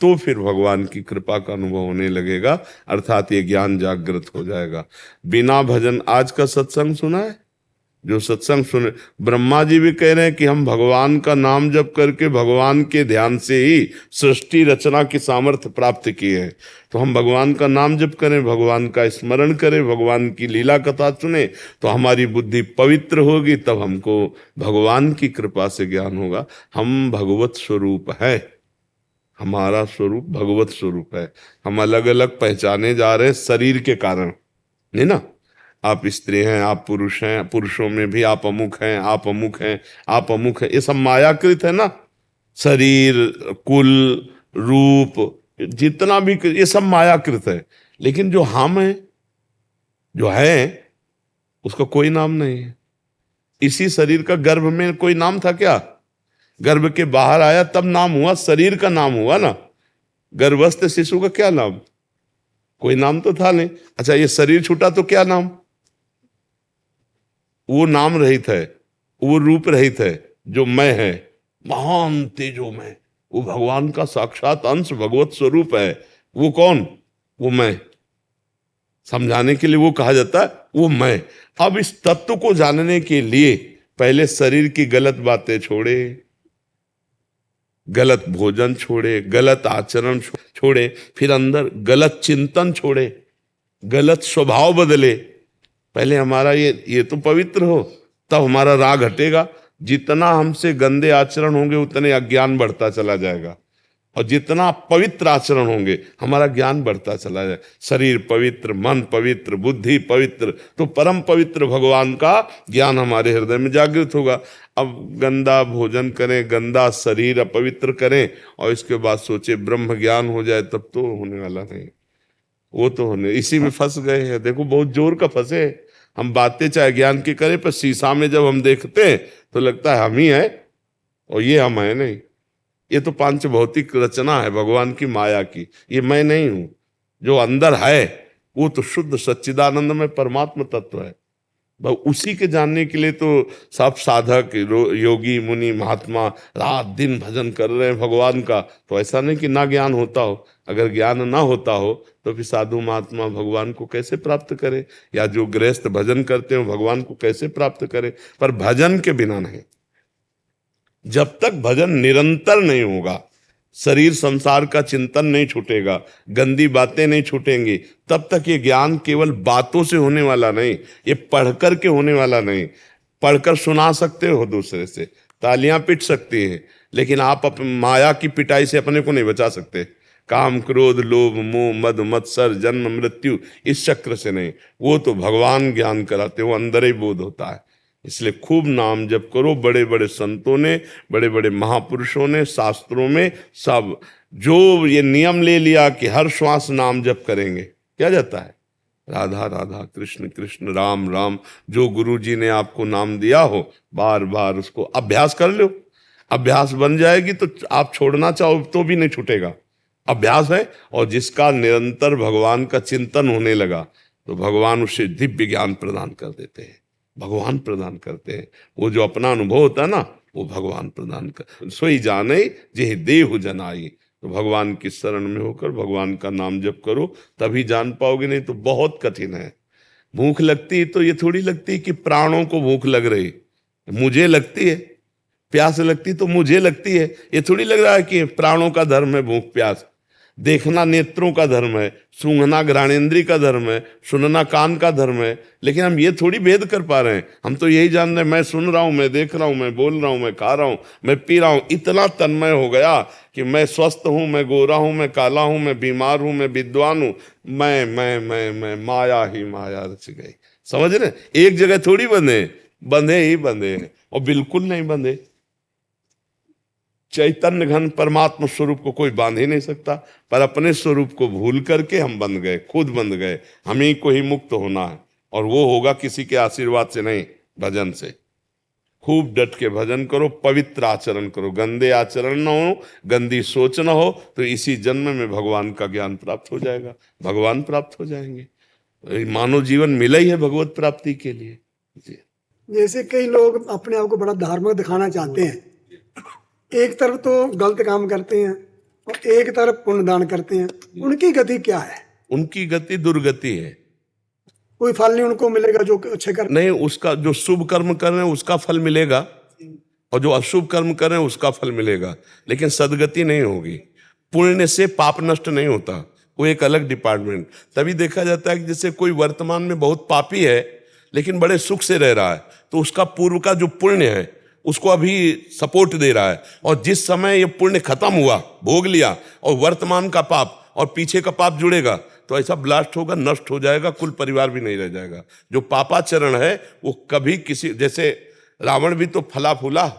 तो फिर भगवान की कृपा का अनुभव होने लगेगा, अर्थात ये ज्ञान जागृत हो जाएगा। बिना भजन, आज का सत्संग सुना है? जो सत्संग सुने, ब्रह्मा जी भी कह रहे हैं कि हम भगवान का नाम जप करके भगवान के ध्यान से ही सृष्टि रचना की सामर्थ्य प्राप्त किए हैं। तो हम भगवान का नाम जप करें, भगवान का स्मरण करें, भगवान की लीला कथा सुने, तो हमारी बुद्धि पवित्र होगी, तब हमको भगवान की कृपा से ज्ञान होगा। हम भगवत स्वरूप है, हमारा स्वरूप भगवत स्वरूप है। हम अलग अलग पहचाने जा रहे हैं शरीर के कारण, नहीं ना। आप स्त्री हैं, आप पुरुष हैं, पुरुषों में भी आप अमुक हैं, आप अमुक हैं, आप अमुक हैं, ये सब मायाकृत है ना। शरीर, कुल, रूप, जितना भी ये सब मायाकृत है। लेकिन जो हम है, जो है, उसका कोई नाम नहीं है। इसी शरीर का गर्भ में कोई नाम था क्या? गर्भ के बाहर आया तब नाम हुआ, शरीर का नाम हुआ ना। गर्भस्थ शिशु का क्या नाम? कोई नाम तो था नहीं। अच्छा, ये शरीर छूटा तो क्या नाम? वो नाम रहित है, वो रूप रहित है। जो मैं है, महान तेजो मैं, वो भगवान का साक्षात अंश, भगवत स्वरूप है। वो कौन? वो मैं। समझाने के लिए वो कहा जाता है वो मैं। अब इस तत्व को जानने के लिए पहले शरीर की गलत बातें छोड़े, गलत भोजन छोड़े, गलत आचरण छोड़े, फिर अंदर गलत चिंतन छोड़े, गलत स्वभाव बदले। पहले हमारा ये तो पवित्र हो, तब हमारा राग हटेगा। जितना हमसे गंदे आचरण होंगे उतने अज्ञान बढ़ता चला जाएगा, और जितना पवित्र आचरण होंगे हमारा ज्ञान बढ़ता चला जाएगा। शरीर पवित्र, मन पवित्र, बुद्धि पवित्र, तो परम पवित्र भगवान का ज्ञान हमारे हृदय में जागृत होगा। अब गंदा भोजन करें, गंदा शरीर अपवित्र करें, और इसके बाद सोचे ब्रह्म ज्ञान हो जाए, तब तो होने वाला नहीं। वो तो होने, इसी में फंस गए हैं। देखो, बहुत जोर का फंसे। हम बातें चाहे ज्ञान की करें, पर शीशा में जब हम देखते हैं तो लगता है हम ही है, और ये हम है नहीं। ये तो पांच भौतिक रचना है भगवान की माया की, ये मैं नहीं हूं। जो अंदर है वो तो शुद्ध सच्चिदानंद में परमात्मा तत्व है। उसी के जानने के लिए तो सब साधक, योगी, मुनि, महात्मा रात दिन भजन कर रहे हैं भगवान का। तो ऐसा नहीं कि ना ज्ञान होता हो। अगर ज्ञान ना होता हो तो फिर साधु महात्मा भगवान को कैसे प्राप्त करे, या जो गृहस्थ भजन करते हो भगवान को कैसे प्राप्त करे? पर भजन के बिना नहीं। जब तक भजन निरंतर नहीं होगा, शरीर संसार का चिंतन नहीं छूटेगा, गंदी बातें नहीं छूटेंगी, तब तक ये ज्ञान केवल बातों से होने वाला नहीं, ये पढ़कर के होने वाला नहीं। पढ़कर सुना सकते हो दूसरे से, तालियां पिट सकती हैं, लेकिन आप माया की पिटाई से अपने को नहीं बचा सकते। काम, क्रोध, लोभ, मोह, मद, मत्सर, जन्म, मृत्यु, इस चक्र से नहीं। वो तो भगवान ज्ञान कराते, वो अंदर ही बोध होता है। इसलिए खूब नाम जप करो। बड़े बड़े संतों ने, बड़े बड़े महापुरुषों ने शास्त्रों में सब जो ये नियम ले लिया कि हर श्वास नाम जप करेंगे, क्या जाता है? राधा राधा, कृष्ण कृष्ण, राम राम। जो गुरु जी ने आपको नाम दिया हो, बार बार उसको अभ्यास कर लो। अभ्यास बन जाएगी तो आप छोड़ना चाहो तो भी नहीं छूटेगा। अभ्यास है, और जिसका निरंतर भगवान का चिंतन होने लगा तो भगवान उसे दिव्य ज्ञान प्रदान कर देते हैं, भगवान प्रदान करते हैं। वो जो अपना अनुभव होता है ना, वो भगवान प्रदान कर। सोई जाने जे देहु जनाई। तो भगवान की शरण में होकर भगवान का नाम जप करो, तभी जान पाओगे, नहीं तो बहुत कठिन है। भूख लगती तो ये थोड़ी लगती कि प्राणों को भूख लग रही, मुझे लगती है। प्यास लगती तो मुझे लगती है, ये थोड़ी लग रहा है कि प्राणों का धर्म है भूख प्यास। देखना नेत्रों का धर्म है, सूंघना घ्राणेंद्रिय का धर्म है, सुनना कान का धर्म है। लेकिन हम ये थोड़ी भेद कर पा रहे हैं। हम तो यही जान रहे हैं, मैं सुन रहा हूं, मैं देख रहा हूं, मैं बोल रहा हूं, मैं खा रहा हूं, मैं पी रहा हूं। इतना तन्मय हो गया कि मैं स्वस्थ हूं, मैं गोरा हूं, मैं काला हूं, मैं बीमार हूं, मैं विद्वान हूं, मैं माया ही माया रच गई। समझ रहे? एक जगह थोड़ी बंधे, बंधे ही बंधे हैं, और बिल्कुल नहीं बंधे। चैतन्य घन परमात्मा स्वरूप को कोई बांध ही नहीं सकता, पर अपने स्वरूप को भूल करके हम बंध गए, खुद बंध गए। हम ही को ही मुक्त होना है, और वो होगा किसी के आशीर्वाद से नहीं, भजन से। खूब डट के भजन करो, पवित्र आचरण करो, गंदे आचरण न हो, गंदी सोच न हो, तो इसी जन्म में भगवान का ज्ञान प्राप्त हो जाएगा, भगवान प्राप्त हो जाएंगे। मानव जीवन मिला ही है भगवत प्राप्ति के लिए। जी। जैसे कई लोग अपने आप को बड़ा धार्मिक दिखाना चाहते हैं, एक तरफ तो गलत काम करते हैं और एक तरफ पुण्य दान करते हैं, उनकी गति क्या है? उनकी गति दुर्गति है। कोई फल नहीं उनको मिलेगा जो अच्छे कर नहीं, उसका जो शुभ कर्म कर रहे हैं उसका फल मिलेगा, और जो अशुभ कर्म कर रहे हैं उसका फल मिलेगा, लेकिन सदगति नहीं होगी। पुण्य से पाप नष्ट नहीं होता, वो एक अलग डिपार्टमेंट। तभी देखा जाता है कि जैसे कोई वर्तमान में बहुत पापी है लेकिन बड़े सुख से रह रहा है, तो उसका पूर्व का जो पुण्य है उसको अभी सपोर्ट दे रहा है, और जिस समय ये पुण्य खत्म हुआ, भोग लिया, और वर्तमान का पाप और पीछे का पाप जुड़ेगा, तो ऐसा ब्लास्ट होगा, नष्ट हो जाएगा, कुल परिवार भी नहीं रह जाएगा। जो पापाचरण है वो कभी किसी, जैसे रावण भी तो फला फूला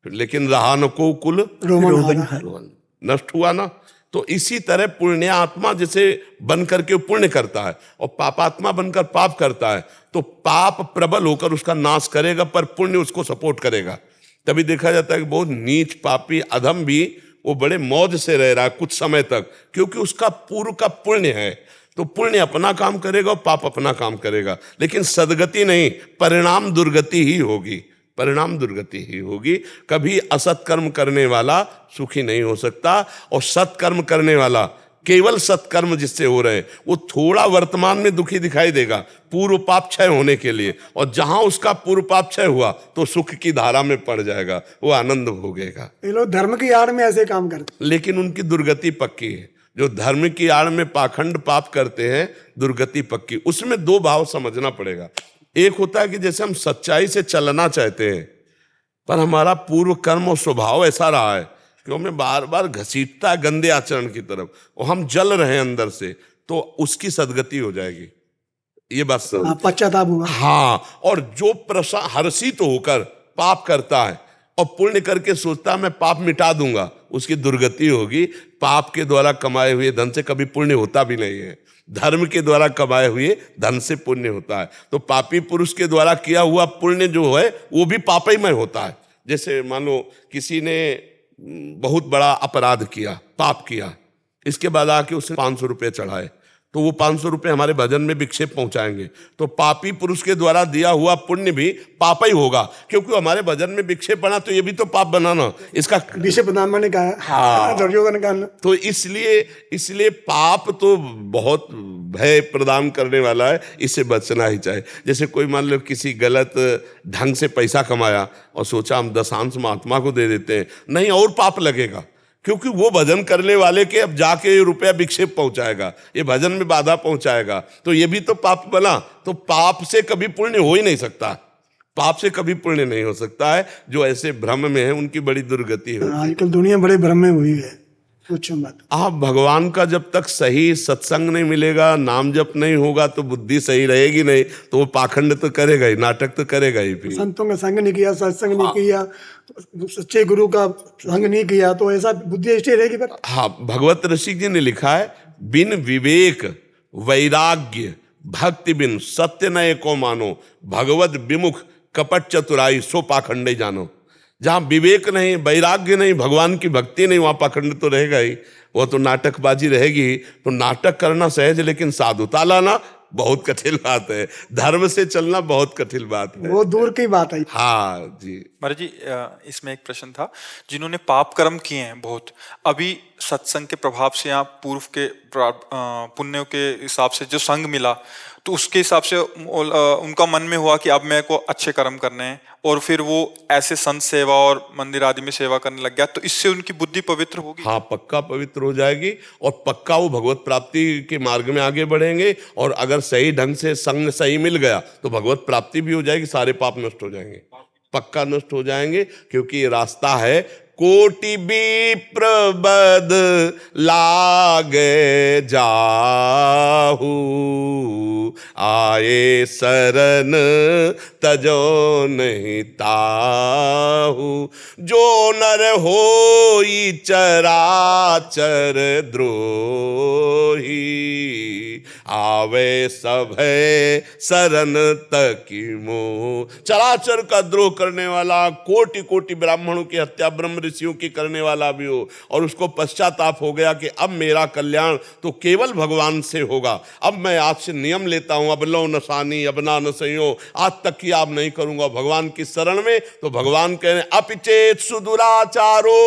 लेकिन रहा न को कुल रोहन, नष्ट हुआ ना। तो इसी तरह पुण्य आत्मा जैसे बन करके पुण्य करता है और पापात्मा बनकर पाप करता है, तो पाप प्रबल होकर उसका नाश करेगा पर पुण्य उसको सपोर्ट करेगा। तभी देखा जाता है कि बहुत नीच पापी अधम भी वो बड़े मौज से रह रहा है कुछ समय तक, क्योंकि उसका पूर्व का पुण्य है। तो पुण्य अपना काम करेगा और पाप अपना काम करेगा, लेकिन सदगति नहीं, परिणाम दुर्गति ही होगी, परिणाम दुर्गति ही होगी। कभी असत्कर्म करने वाला सुखी नहीं हो सकता, और सत्कर्म करने वाला, केवल सत्कर्म जिससे हो रहे हैं, वो थोड़ा वर्तमान में दुखी दिखाई देगा पूर्व पाप क्षय होने के लिए, और जहां उसका पूर्व पाप क्षय हुआ तो सुख की धारा में पड़ जाएगा, वो आनंद भोगेगा। ये लोग धर्म की आड़ में ऐसे काम करते हैं, लेकिन उनकी दुर्गति पक्की है। जो धर्म की आड़ में पाखंड पाप करते हैं, दुर्गति पक्की। उसमें दो भाव समझना पड़ेगा। एक होता है कि जैसे हम सच्चाई से चलना चाहते हैं, पर हमारा पूर्व कर्म और स्वभाव ऐसा रहा है कि हमें बार बार घसीटता है गंदे आचरण की तरफ, और हम जल रहे हैं अंदर से, तो उसकी सदगति हो जाएगी। ये बात समझ, पश्चाताप हुआ। हाँ, और जो हर्षित होकर पाप करता है और पुण्य करके सोचता है मैं पाप मिटा दूंगा, उसकी दुर्गति होगी। पाप के द्वारा कमाए हुए धन से कभी पुण्य होता भी नहीं है, धर्म के द्वारा कमाए हुए धन से पुण्य होता है। तो पापी पुरुष के द्वारा किया हुआ पुण्य जो है वो भी पापमय होता है। जैसे मान लो किसी ने बहुत बड़ा अपराध किया, पाप किया, इसके बाद आके उसने 500 रुपये चढ़ाए, तो वो 500 रुपये हमारे भजन में विक्षेप पहुंचाएंगे, तो पापी पुरुष के द्वारा दिया हुआ पुण्य भी पाप ही होगा, क्योंकि हमारे भजन में विक्षेप बना तो ये भी तो पाप बना ना। इसका विषय प्रधान ने कहा, हाँ, दुर्योधन का। तो इसलिए पाप तो बहुत भय प्रदान करने वाला है, इससे बचना ही चाहिए। जैसे कोई मान लो किसी गलत ढंग से पैसा कमाया और सोचा हम दशांश महात्मा को दे देते हैं, नहीं, और पाप लगेगा, क्योंकि वो भजन करने वाले के अब जाके रुपया विक्षेप पहुंचाएगा, ये भजन में बाधा पहुंचाएगा, तो ये भी तो पाप बना। तो पाप से कभी पुण्य हो ही नहीं सकता, पाप से कभी पुण्य नहीं हो सकता है। जो ऐसे भ्रम में है उनकी बड़ी दुर्गति है। आजकल दुनिया बड़े भ्रम में हुई है, कुछ बात। आप भगवान का जब तक सही सत्संग नहीं मिलेगा, नाम जप नहीं होगा, तो बुद्धि सही रहेगी नहीं, तो वो पाखंड तो करेगा ही, नाटक तो करेगा ही। फिर संतों का संग नहीं किया, सत्संग नहीं किया, सच्चे गुरु का संग नहीं किया, तो ऐसा बुद्धि स्थिर रहेगी। पर हाँ, भगवत ऋषि जी ने लिखा है, बिन विवेक वैराग्य भक्ति बिन सत्य न एको मानो, भगवत विमुख कपट चतुराई सो पाखंडे जानो। जहां विवेक नहीं, वैराग्य नहीं, भगवान की भक्ति नहीं, वहां पाखंड तो रहेगा ही, वो तो नाटकबाजी रहेगी। तो नाटक करना सहज, लेकिन साधुता लाना बहुत कठिन बात है, धर्म से चलना बहुत कठिन बात है, वो दूर की बात है। हाँ जी। महाराज जी, इसमें एक प्रश्न था, जिन्होंने पाप कर्म किए हैं बहुत, अभी सत्संग के प्रभाव से या पूर्व के पुण्यों के हिसाब से जो संग मिला, तो उसके हिसाब से उनका मन में हुआ कि अब मेरे को अच्छे कर्म करने हैं, और फिर वो ऐसे संत सेवा और मंदिर आदि में सेवा करने लग गया, तो इससे उनकी बुद्धि पवित्र होगी। हाँ, पक्का पवित्र हो जाएगी, और पक्का वो भगवत प्राप्ति के मार्ग में आगे बढ़ेंगे। और अगर सही ढंग से संग सही मिल गया तो भगवत प्राप्ति भी हो जाएगी, सारे पाप नष्ट हो जाएंगे, पक्का नष्ट हो जाएंगे। क्योंकि ये रास्ता है, कोटि विप्र बद लागे जाहू, आए शरण तजो नहीं ताहू, जो नर होई चराचर द्रोही, आवे सब है शरण तकी मोह। चराचर का द्रोह करने वाला, कोटि कोटि ब्राह्मणों की हत्या ब्रह्म ऋषियों की करने वाला भी हो, और उसको पश्चाताप हो गया कि अब मेरा कल्याण तो केवल भगवान से होगा, अब मैं आज से नियम लेता हूं, अब लो नसानी अब ना नसयो, आज तक की आप नहीं करूंगा भगवान की शरण में। तो भगवान कह रहे अपिचेत सुदुराचारो,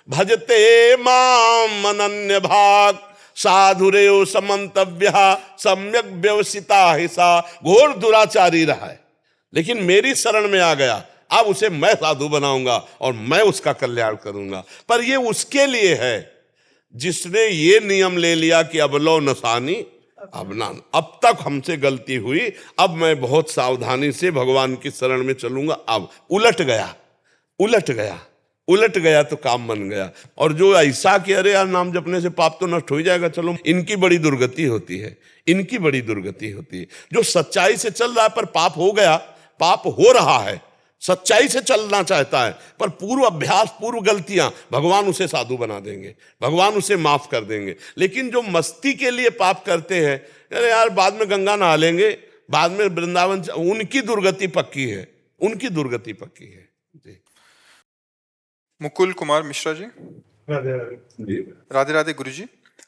भजते माम अनन्य भाग साधुरेव समंतव्य सम्यक व्यवसिता हिसा। घोर दुराचारी रहा है लेकिन मेरी शरण में आ गया, अब उसे मैं साधु बनाऊंगा और मैं उसका कल्याण करूंगा। पर ये उसके लिए है जिसने ये नियम ले लिया कि अब लो नसानी अब ना, अब तक हमसे गलती हुई, अब मैं बहुत सावधानी से भगवान की शरण में चलूंगा। अब उलट गया तो काम बन गया। और जो ऐसा कि अरे यार नाम जपने से पाप तो नष्ट हो ही जाएगा, चलो, इनकी बड़ी दुर्गति होती है, इनकी बड़ी दुर्गति होती है। जो सच्चाई से चल रहा है पर पाप हो गया, पाप हो रहा है, सच्चाई से चलना चाहता है पर पूर्व अभ्यास, पूर्व गलतियां, भगवान उसे साधु बना देंगे, भगवान उसे माफ कर देंगे। लेकिन जो मस्ती के लिए पाप करते हैं, अरे यार बाद में गंगा नहा लेंगे, बाद में वृंदावन, उनकी दुर्गति पक्की है, उनकी दुर्गति पक्की है। जी। मुकुल कुमार मिश्रा जी। राधे राधे। राधे राधे गुरुजी।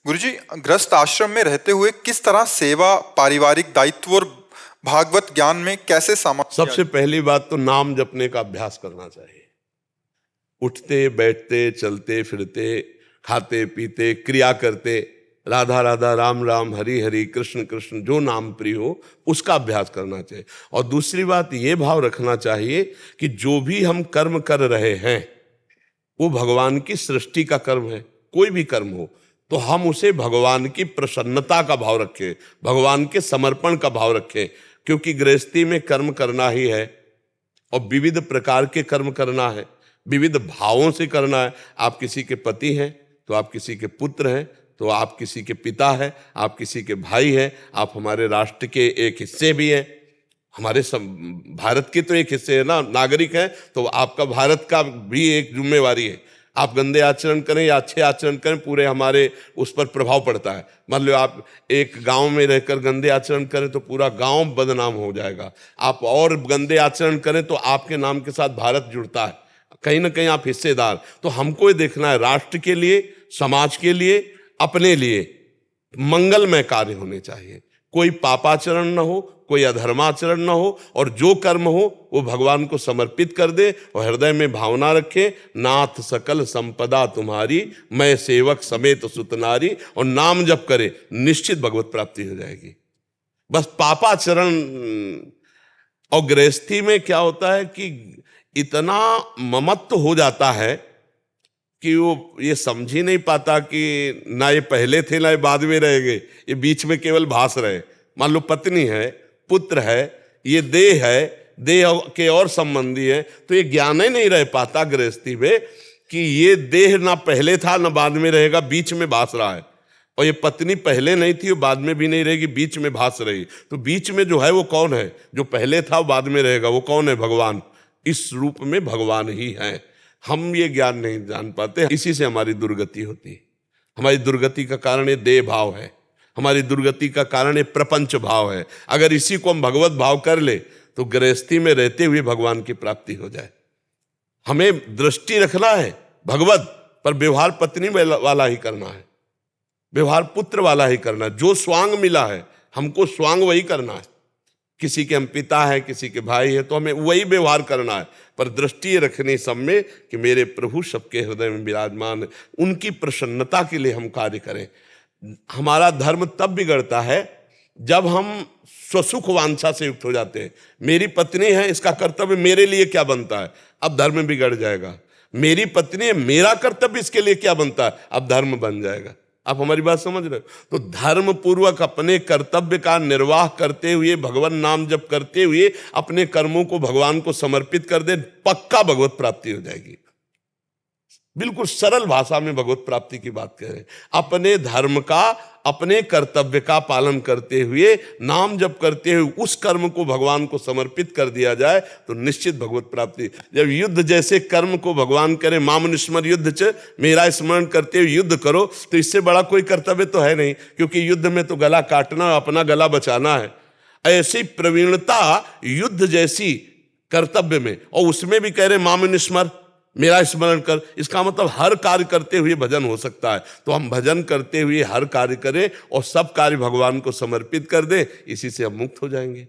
गुरुजी, गृहस्थ आश्रम में रहते हुए किस तरह सेवा, पारिवारिक दायित्व और भागवत ज्ञान में कैसे सामर्थ्य? सबसे पहली बात तो नाम जपने का अभ्यास करना चाहिए। उठते बैठते चलते फिरते खाते पीते क्रिया करते राधा राधा राम राम हरि हरि कृष्ण कृष्ण जो नाम प्रिय हो उसका अभ्यास करना चाहिए। और दूसरी बात ये भाव रखना चाहिए कि जो भी हम कर्म कर रहे हैं वो भगवान की सृष्टि का कर्म है। कोई भी कर्म हो तो हम उसे भगवान की प्रसन्नता का भाव रखें, भगवान के समर्पण का भाव रखें। क्योंकि गृहस्थी में कर्म करना ही है और विविध प्रकार के कर्म करना है, विविध भावों से करना है। आप किसी के पति हैं तो आप किसी के पुत्र हैं, तो आप किसी के पिता हैं, आप किसी के भाई हैं, आप हमारे राष्ट्र के एक हिस्से भी हैं, हमारे भारत के तो एक हिस्से है ना, नागरिक हैं, तो आपका भारत का भी एक जिम्मेवारी है। आप गंदे आचरण करें या अच्छे आचरण करें, पूरे हमारे उस पर प्रभाव पड़ता है। मान लो आप एक गांव में रहकर गंदे आचरण करें तो पूरा गांव बदनाम हो जाएगा। आप और गंदे आचरण करें तो आपके नाम के साथ भारत जुड़ता है, कहीं ना कहीं आप हिस्सेदार। तो हमको ये देखना है राष्ट्र के लिए, समाज के लिए, अपने लिए मंगलमय कार्य होने चाहिए। कोई पापाचरण न हो, कोई अधर्माचरण न हो, और जो कर्म हो वो भगवान को समर्पित कर दे और हृदय में भावना रखे, नाथ सकल संपदा तुम्हारी, मैं सेवक समेत सुतनारी, और नाम जप करे, निश्चित भगवत प्राप्ति हो जाएगी। बस पापाचरण। और गृहस्थी में क्या होता है कि इतना ममत्व हो जाता है कि वो ये समझ ही नहीं पाता कि ना ये पहले थे ना ये बाद में रहेंगे, ये बीच में केवल भास रहे। मान लो पत्नी है, पुत्र है, ये देह है, देह के और संबंधी है, तो ये ज्ञान ही नहीं रह पाता गृहस्थी में कि ये देह ना पहले था ना बाद में रहेगा, बीच में भास रहा है। और ये पत्नी पहले नहीं थी, बाद में भी नहीं रहेगी, बीच में भास रही। तो बीच में जो है वो कौन है? जो पहले था वो बाद में रहेगा, वो कौन है? भगवान। इस रूप में भगवान ही है। हम ये ज्ञान नहीं जान पाते, इसी से हमारी दुर्गति होती है। हमारी दुर्गति का कारण ये देह भाव है, हमारी दुर्गति का कारण ये प्रपंच भाव है। अगर इसी को हम भगवत भाव कर ले तो गृहस्थी में रहते हुए भगवान की प्राप्ति हो जाए। हमें दृष्टि रखना है भगवत, पर व्यवहार पत्नी वाला ही करना है, व्यवहार पुत्र वाला ही करना है। जो स्वांग मिला है हमको स्वांग वही करना है। किसी के हम पिता है, किसी के भाई है, तो हमें वही व्यवहार करना है। पर दृष्टि रखनी सब में कि मेरे प्रभु सबके हृदय में विराजमान है, उनकी प्रसन्नता के लिए हम कार्य करें। हमारा धर्म तब बिगड़ता है जब हम स्वसुख वांछा से युक्त हो जाते हैं। मेरी पत्नी है, इसका कर्तव्य मेरे लिए क्या बनता है, अब धर्म बिगड़ जाएगा। मेरी पत्नी है, मेरा कर्तव्य इसके लिए क्या बनता है, अब धर्म बन जाएगा। आप हमारी बात समझ रहे हो? तो धर्म पूर्वक अपने कर्तव्य का निर्वाह करते हुए, भगवान नाम जप करते हुए अपने कर्मों को भगवान को समर्पित कर दे, पक्का भगवत प्राप्ति हो जाएगी। बिल्कुल सरल भाषा में भगवत प्राप्ति की बात करें। अपने धर्म का, अपने कर्तव्य का पालन करते हुए, नाम जप करते हुए उस कर्म को भगवान को समर्पित कर दिया जाए तो निश्चित भगवत प्राप्ति। जब युद्ध जैसे कर्म को भगवान करे, माम स्मर युद्ध च, मेरा स्मरण करते हुए युद्ध करो, तो इससे बड़ा कोई कर्तव्य तो है नहीं। क्योंकि युद्ध में तो गला काटना, अपना गला बचाना है। ऐसी प्रवीणता युद्ध जैसी कर्तव्य में, और उसमें भी कह रहे माम स्मर, मेरा स्मरण कर। इसका मतलब हर कार्य करते हुए भजन हो सकता है। तो हम भजन करते हुए हर कार्य करें और सब कार्य भगवान को समर्पित कर दें, इसी से हम मुक्त हो जाएंगे।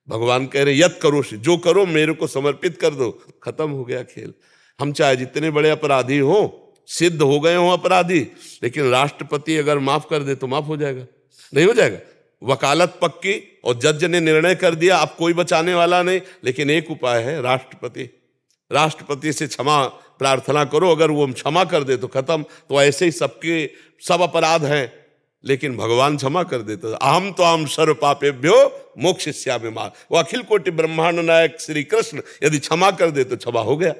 भगवान कह रहे यत करो, जो करो मेरे को समर्पित कर दो, खत्म हो गया खेल। हम चाहे जितने बड़े अपराधी हो, सिद्ध हो गए हों अपराधी, लेकिन राष्ट्रपति अगर माफ कर दे तो माफ हो जाएगा, नहीं हो जाएगा। वकालत पक्की और जज ने निर्णय कर दिया, अब कोई बचाने वाला नहीं। लेकिन एक उपाय है, राष्ट्रपति से क्षमा प्रार्थना करो, अगर वो क्षमा कर दे तो खत्म। तो ऐसे ही सबके सब अपराध हैं, लेकिन भगवान क्षमा कर देते। अहम तो हम सर्व पापेभ्यो मोक्षयिष्यामि मां, वो अखिल कोटि ब्रह्मांड नायक श्री कृष्ण यदि क्षमा कर दे तो क्षमा हो गया।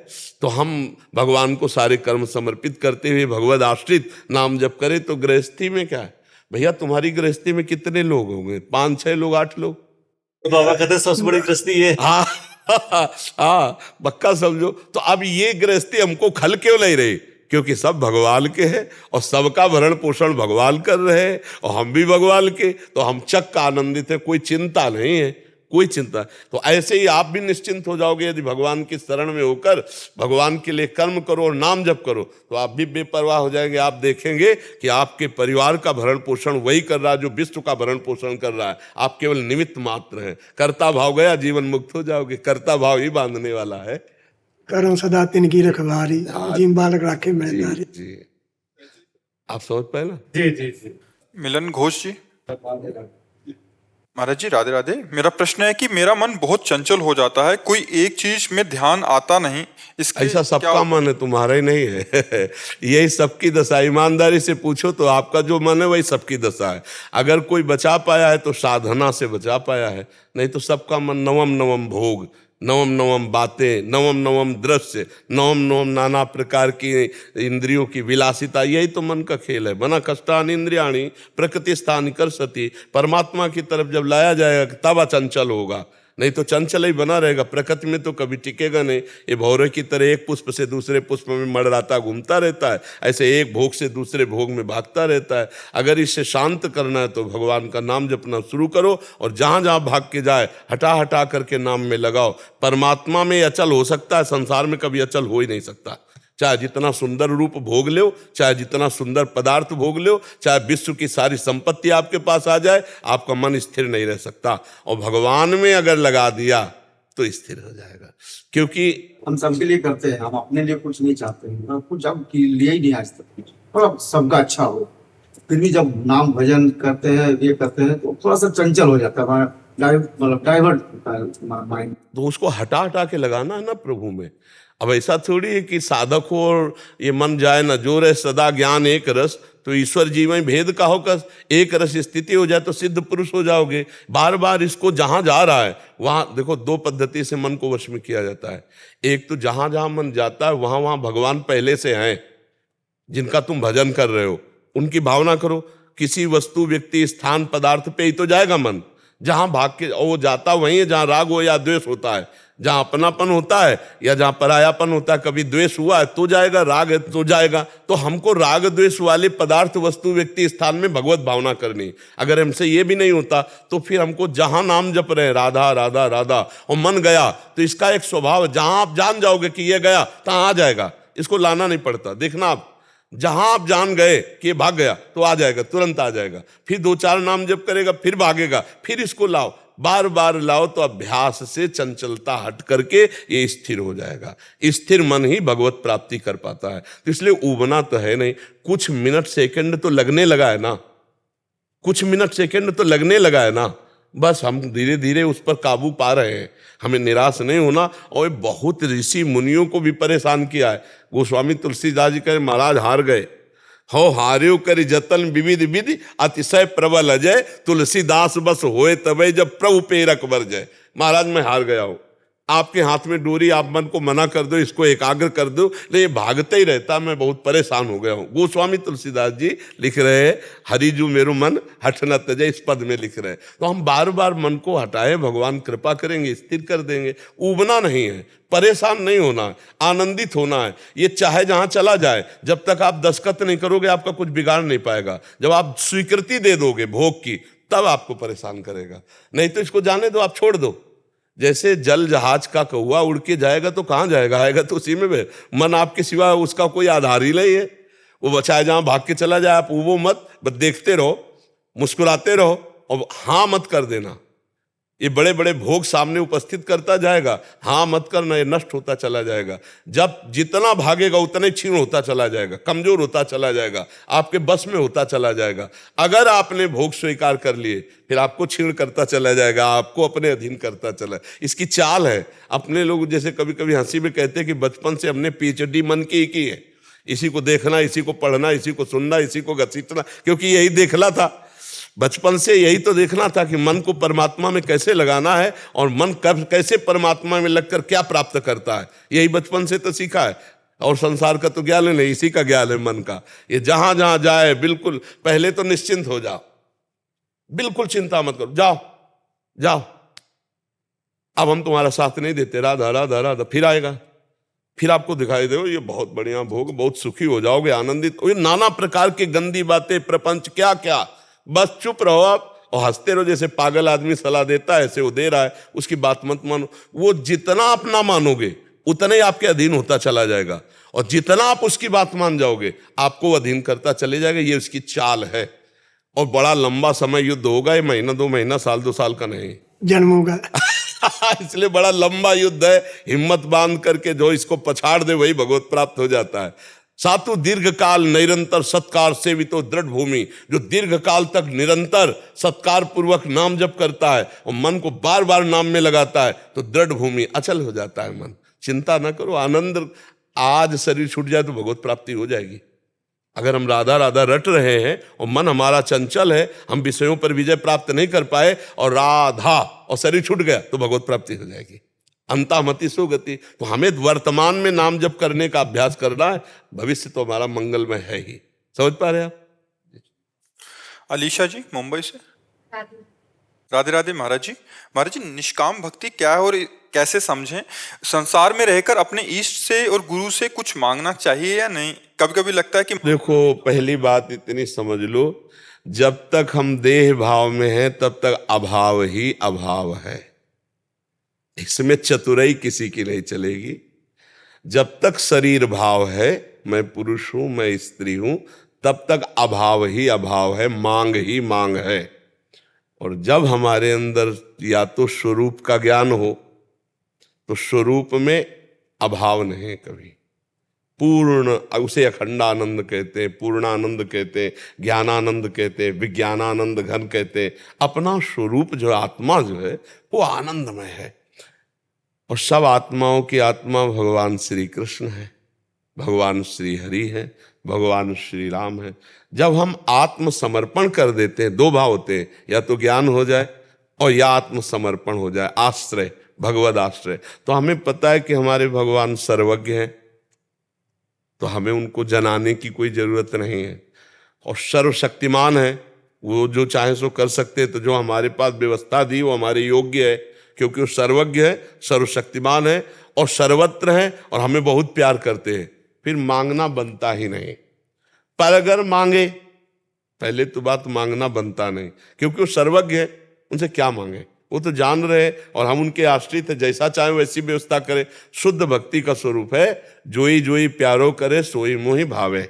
तो हम भगवान को सारे कर्म समर्पित करते हुए भगवद आश्रित नाम जप करें। तो गृहस्थी में क्या है भैया, तुम्हारी गृहस्थी में कितने लोग होंगे? 5-6 लोग, 8 लोग। तो बाबा कहते हैं सबसे बड़ी गृहस्थी ये। हाँ हाँ, पक्का समझो। तो अब ये गृहस्थी हमको खल क्यों नहीं रही? क्योंकि सब भगवान के हैं और सबका भरण पोषण भगवान कर रहे हैं और हम भी भगवान के, तो हम चक्क आनंदित है, कोई चिंता नहीं है, कोई चिंता। तो ऐसे ही आप भी निश्चिंत हो जाओगे यदि भगवान की शरण में होकर भगवान के लिए कर्म करो और नाम जप करो, तो आप भी बेपरवाह हो जाएंगे। आप देखेंगे कि आपके परिवार का भरण पोषण वही कर रहा है जो विश्व का भरण पोषण कर रहा है, आप केवल निमित्त मात्र हैं। कर्ता भाव गया, जीवन मुक्त हो जाओगे। कर्ता भाव ही बांधने वाला है। करम सदा तिनकी रखवारी, जिम बालक राखे मैं नारी। जी, आप समझ पाए ना? जी जी जी। मिलन घोष जी। महाराज जी राधे राधे। मेरा प्रश्न है कि मेरा मन बहुत चंचल हो जाता है, कोई एक चीज में ध्यान आता नहीं, इसके ऐसा सबका मन है, तुम्हारा ही नहीं है। यही सबकी दशा। ईमानदारी से पूछो तो आपका जो मन है वही सबकी दशा है। अगर कोई बचा पाया है तो साधना से बचा पाया है, नहीं तो सबका मन नवम नवम भोग, नवम नवम बातें, नवम नवम दृश्य, नवम नवम नाना प्रकार की इंद्रियों की विलासिता, यही तो मन का खेल है। बना कष्टानि इंद्रियाणि प्रकृति स्थान कर सती। परमात्मा की तरफ जब लाया जाएगा तब अचंचल होगा, नहीं तो चंचल ही बना रहेगा। प्रकृति में तो कभी टिकेगा नहीं। ये भौरे की तरह एक पुष्प से दूसरे पुष्प में मड़राता घूमता रहता है, ऐसे एक भोग से दूसरे भोग में भागता रहता है। अगर इसे शांत करना है तो भगवान का नाम जपना शुरू करो और जहाँ जहाँ भाग के जाए हटा हटा करके नाम में लगाओ। परमात्मा में अचल हो सकता है, संसार में कभी अचल हो ही नहीं सकता। चाहे जितना सुंदर रूप भोग लो, चाहे जितना सुंदर पदार्थ भोग लो, चाहे विश्व की सारी संपत्ति आपके पास आ जाए, आपका मन स्थिर नहीं रह सकता। और भगवान में अगर लगा दिया तो स्थिर हो जाएगा। क्योंकि हम सबके लिए करते हैं, हम अपने लिए कुछ नहीं चाहते हैं, कुछ अब लिए ही नहीं आज तक, और सबका अच्छा हो। फिर भी जब नाम भजन करते हैं, ये करते हैं, तो थोड़ा सा चंचल हो जाता है हमारा, मतलब डाइवर्ट होता है माइंड। तो उसको हटा हटा के लगाना है ना प्रभु में। अब ऐसा थोड़ी है कि साधक हो और ये मन जाए ना, जो रहे सदा ज्ञान एक रस, तो ईश्वर जी में भेद का होकर एक रस स्थिति हो जाए तो सिद्ध पुरुष हो जाओगे। बार बार इसको जहां जा रहा है वहां देखो, 2 पद्धति से मन को वश में किया जाता है। एक तो जहां जहां मन जाता है वहां वहां भगवान पहले से हैं, जिनका तुम भजन कर रहे हो, उनकी भावना करो। किसी वस्तु, व्यक्ति, स्थान, पदार्थ पे ही तो जाएगा मन। जहां भाग के वो जाता वहीं है जहां राग हो या द्वेष होता है, जहां अपनापन होता है या जहां परायापन होता है। कभी द्वेष हुआ है तो जाएगा, राग है तो जाएगा। तो हमको राग द्वेष वाले पदार्थ, वस्तु, व्यक्ति, स्थान में भगवत भावना करनी। अगर हमसे ये भी नहीं होता तो फिर हमको जहां नाम जप रहे हैं राधा राधा राधा और मन गया, तो इसका एक स्वभाव है, जहां आप जान जाओगे कि ये गया तहां आ जाएगा, इसको लाना नहीं पड़ता। देखना आप जहां आप जान गए कि ये भाग गया तो आ जाएगा, तुरंत आ जाएगा। फिर 2-4 नाम जप करेगा, फिर भागेगा, फिर इसको लाओ, बार बार लाओ, तो अभ्यास से चंचलता हट करके ये स्थिर हो जाएगा। स्थिर मन ही भगवत प्राप्ति कर पाता है। तो इसलिए उबना तो है नहीं, कुछ मिनट सेकंड तो लगने लगा है ना, कुछ मिनट सेकंड तो लगने लगा है ना। बस हम धीरे धीरे उस पर काबू पा रहे हैं, हमें निराश नहीं होना। और बहुत ऋषि मुनियों को भी परेशान किया है। गोस्वामी तुलसीदास जी कहे, महाराज हार गए हो, हार्यो करी जतन विविध विधि, अतिशय प्रबल अजय, तुलसीदास बस होए तबे जब प्रभु पेरक बरजय। महाराज मैं हार गया हूं, आपके हाथ में डोरी, आप मन को मना कर दो, इसको एकाग्र कर दो, लेकिन ये भागते ही रहता, मैं बहुत परेशान हो गया हूं। गोस्वामी तुलसीदास जी लिख रहे हैं, हरिजू मेरु मन हठ न तजय, इस पद में लिख रहे हैं। तो हम बार बार मन को हटाए, भगवान कृपा करेंगे, स्थिर कर देंगे। उबना नहीं है, परेशान नहीं होना है, आनंदित होना है। ये चाहे जहां चला जाए, जब तक आप दस्तखत नहीं करोगे आपका कुछ बिगाड़ नहीं पाएगा। जब आप स्वीकृति दे दोगे भोग की, तब आपको परेशान करेगा, नहीं तो इसको जाने दो, आप छोड़ दो। जैसे जल जहाज का कौवा उड़ के जाएगा तो कहाँ जाएगा, आएगा तो उसी में। मन आपके सिवा उसका कोई आधार ही नहीं है, वो बचाए जहां भाग के चला जाए, आप वो मत, बस देखते रहो, मुस्कुराते रहो और हाँ मत कर देना। ये बड़े बड़े भोग सामने उपस्थित करता जाएगा, हाँ मत करना, ये नष्ट होता चला जाएगा। जब जितना भागेगा उतने क्षीण होता चला जाएगा, कमजोर होता चला जाएगा, आपके बस में होता चला जाएगा। अगर आपने भोग स्वीकार कर लिए फिर आपको क्षीण करता चला जाएगा, आपको अपने अधीन करता चला। इसकी चाल है। अपने लोग जैसे कभी कभी हंसी में कहते हैं कि बचपन से हमने पीएचडी मन की है, इसी को देखना, इसी को पढ़ना, इसी को सुनना, इसी को घसीटना, क्योंकि यही देखना था बचपन से, यही तो देखना था कि मन को परमात्मा में कैसे लगाना है और मन कब कैसे परमात्मा में लगकर क्या प्राप्त करता है, यही बचपन से तो सीखा है। और संसार का तो ज्ञान नहीं, इसी का ज्ञान है मन का। ये जहां जहां जाए बिल्कुल पहले तो निश्चिंत हो जाओ, बिल्कुल चिंता मत करो, जाओ जाओ, अब हम तुम्हारा साथ नहीं देते, राधा राधा राधा, फिर आएगा, फिर आपको दिखाई दे ये बहुत बढ़िया भोग, बहुत सुखी हो जाओगे, आनंदित। ये नाना प्रकार की गंदी बातें, प्रपंच, क्या क्या, बस चुप रहो आप और हंसते रहो। जैसे पागल आदमी सलाह देता है ऐसे वो दे रहा है, उसकी बात मत मानो। वो जितना आप ना मानोगे उतना ही आपके अधीन होता चला जाएगा, और जितना आप उसकी बात मान जाओगे आपको अधीन करता चले जाएगा। ये उसकी चाल है। और बड़ा लंबा समय युद्ध होगा, ये महीना 2 महीना, साल 2 साल का नहीं, जन्म होगा। इसलिए बड़ा लंबा युद्ध है। हिम्मत बांध करके जो इसको पछाड़ दे वही भगवत प्राप्त हो जाता है। सातु दीर्घ काल निरंतर सत्कार सेवितो दृढ़ भूमि, जो दीर्घ काल तक निरंतर सत्कार पूर्वक नाम जप करता है और मन को बार बार नाम में लगाता है तो दृढ़ भूमि, अचल हो जाता है मन। चिंता ना करो, आनंद। आज शरीर छूट जाए तो भगवत प्राप्ति हो जाएगी। अगर हम राधा राधा रट रहे हैं और मन हमारा चंचल है, हम विषयों पर विजय प्राप्त नहीं कर पाए और राधा और शरीर छूट गया तो भगवत प्राप्ति हो जाएगी। अंतामति सुगति। तो हमें वर्तमान में नाम जप करने का अभ्यास करना है, भविष्य तो हमारा मंगलमय है ही। समझ पा रहे आप? अलीशा जी मुंबई से। राधे राधे महाराज जी। महाराज जी, निष्काम भक्ति क्या है और कैसे समझें? संसार में रहकर अपने इष्ट से और गुरु से कुछ मांगना चाहिए या नहीं? कभी कभी लगता है कि देखो, पहली बात इतनी समझ लो, जब तक हम देह भाव में हैं तब तक अभाव ही अभाव है। इसमें चतुराई किसी की नहीं चलेगी। जब तक शरीर भाव है, मैं पुरुष हूं, मैं स्त्री हूं, तब तक अभाव ही अभाव है, मांग ही मांग है। और जब हमारे अंदर या तो स्वरूप का ज्ञान हो तो स्वरूप में अभाव नहीं कभी। पूर्ण, उसे अखंडानंद कहते हैं, पूर्णानंद कहते हैं, ज्ञानानंद कहते हैं, विज्ञानानंद घन कहते हैं। अपना स्वरूप जो आत्मा जो है वो आनंदमय है। और सब आत्माओं की आत्मा भगवान श्री कृष्ण है, भगवान श्री हरि है, भगवान श्री राम है। जब हम आत्मसमर्पण कर देते हैं, 2 भाव होते हैं, या तो ज्ञान हो जाए और या आत्मसमर्पण हो जाए, आश्रय, भगवद आश्रय। तो हमें पता है कि हमारे भगवान सर्वज्ञ हैं, तो हमें उनको जनाने की कोई जरूरत नहीं है। और सर्वशक्तिमान है, वो जो चाहे सो कर सकते हैं। तो जो हमारे पास व्यवस्था दी वो हमारे योग्य है, क्योंकि वो सर्वज्ञ है, सर्वशक्तिमान है और सर्वत्र है और हमें बहुत प्यार करते हैं। फिर मांगना बनता ही नहीं। पर अगर मांगे, पहले तो बात मांगना बनता नहीं, क्योंकि वो सर्वज्ञ है, उनसे क्या मांगे? वो तो जान रहे और हम उनके आश्रित है, जैसा चाहे वैसी व्यवस्था करे। शुद्ध भक्ति का स्वरूप है, जोई जोई प्यारो करे सोई मोहि भावे।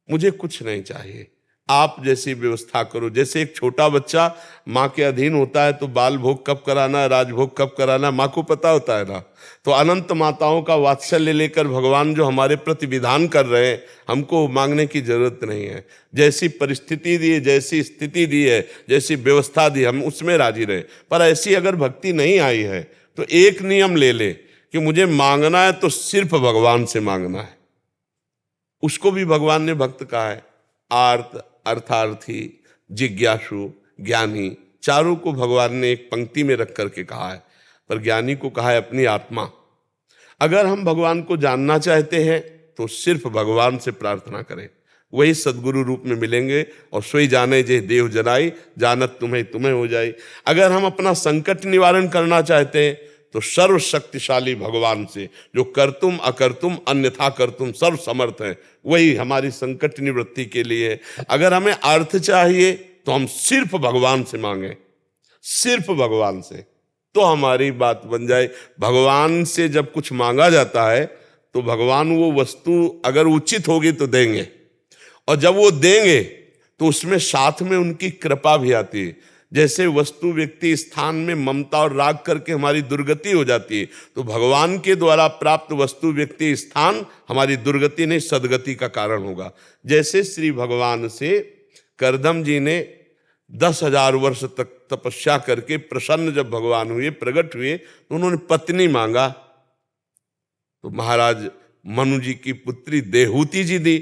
मुझे कुछ नहीं चाहिए, आप जैसी व्यवस्था करो। जैसे एक छोटा बच्चा माँ के अधीन होता है तो बाल भोग कब कराना है, राजभोग कब कराना है, माँ को पता होता है ना। तो अनंत माताओं का वात्सल्य लेकर भगवान जो हमारे प्रति विधान कर रहे हैं, हमको मांगने की जरूरत नहीं है। जैसी परिस्थिति दी है, जैसी स्थिति दी है, जैसी व्यवस्था दी, हम उसमें राजी रहे। पर ऐसी अगर भक्ति नहीं आई है तो एक नियम ले ले कि मुझे मांगना है तो सिर्फ भगवान से मांगना है। उसको भी भगवान ने भक्त कहा है। आर्त, अर्थार्थी, जिज्ञासु, ज्ञानी, चारों को भगवान ने एक पंक्ति में रख करके कहा है। पर ज्ञानी को कहा है अपनी आत्मा। अगर हम भगवान को जानना चाहते हैं तो सिर्फ भगवान से प्रार्थना करें, वही सदगुरु रूप में मिलेंगे। और सोई जाने जे देव जनाई, जानत तुम्हें तुम्हें हो जाए। अगर हम अपना संकट निवारण करना चाहते हैं तो सर्वशक्तिशाली भगवान से, जो करतुम अकर्तुम अन्यथा करतुम सर्व समर्थ है, वही हमारी संकट निवृत्ति के लिए है। अगर हमें अर्थ चाहिए तो हम सिर्फ भगवान से मांगे, सिर्फ भगवान से, तो हमारी बात बन जाए। भगवान से जब कुछ मांगा जाता है तो भगवान वो वस्तु अगर उचित होगी तो देंगे, और जब वो देंगे तो उसमें साथ में उनकी कृपा भी आती है। जैसे वस्तु व्यक्ति स्थान में ममता और राग करके हमारी दुर्गति हो जाती है, तो भगवान के द्वारा प्राप्त वस्तु व्यक्ति स्थान हमारी दुर्गति नहीं सदगति का कारण होगा। जैसे श्री भगवान से करदम जी ने 10,000 वर्ष तक तपस्या करके प्रसन्न जब भगवान हुए, प्रकट हुए, तो उन्होंने पत्नी मांगा, तो महाराज मनु जी की पुत्री देहूति जी दी।